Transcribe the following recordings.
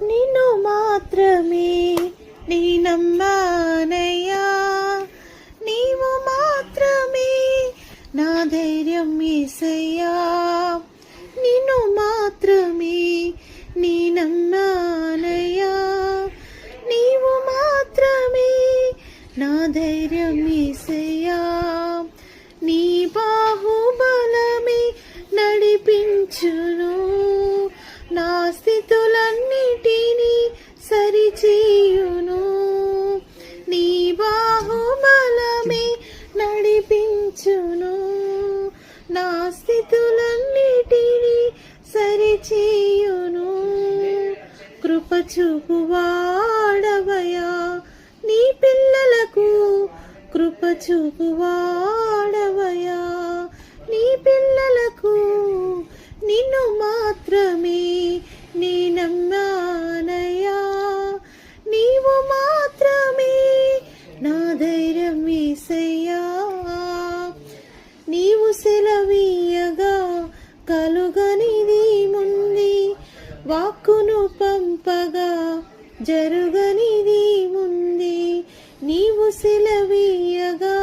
నిన్ను మాత్రమే నీ నమ్మానయ్యా, నీవు మాత్రమే నా ధైర్యం యేసయ్యా. నిన్ను మాత్రమే నీ నమ్మానయ్యా, నీవు మాత్రమే నా ధైర్యం యేసయ్యా. నీ బాహుబలమే నడిపించును, నా స్థితులన్నిటినీ సరిచేయును. నీ బాహుబలమే నడిపించును, నా స్థితులన్నిటినీ సరిచేయును. కృప చూపువాడవయా నీ పిల్లలకు, కృప చూపువాడవయా నీ పిల్లలకు. నిన్ను మాత్రమే నీ నమ్మానయ్యా, నీవు మాత్రమే నా ధైర్యం యేసయ్యా. నీవు సెలవీయగా కలుగనిది ముంది, వాక్కును పంపగా జరుగనిది ముంది. నీవు సెలవీయగా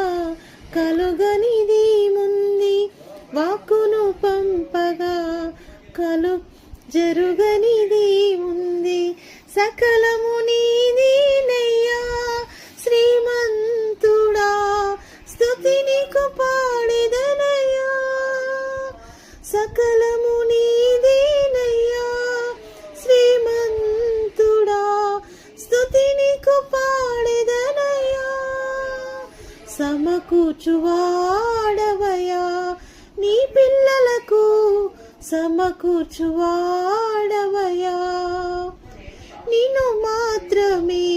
కలుగనిది ముంది, వాక్కును పంపగా జరుగనిది ఉంది. సకలము నీదీనయ్యా శ్రీమంతుడా, స్తుతి నీకు పాడెదనయ్యా. సకలము నీదీనయ్యా శ్రీమంతుడా, స్తుతి నీకు పాడెదనయ్యా. సమకూర్చువాడవయా నీ పిల్లలకు, సమకూర్చువాడవయా. నిన్ను మాత్రమే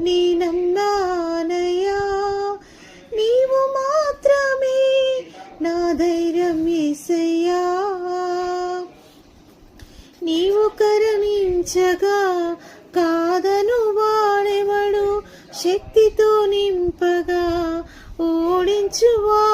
నీ నమ్మానయ్యా, నీవు మాత్రమే నా ధైర్యం యేసయ్యా. నీవు కరుణించగా కాదను వాడెవడు, శక్తితో నింపగా ఓడించువా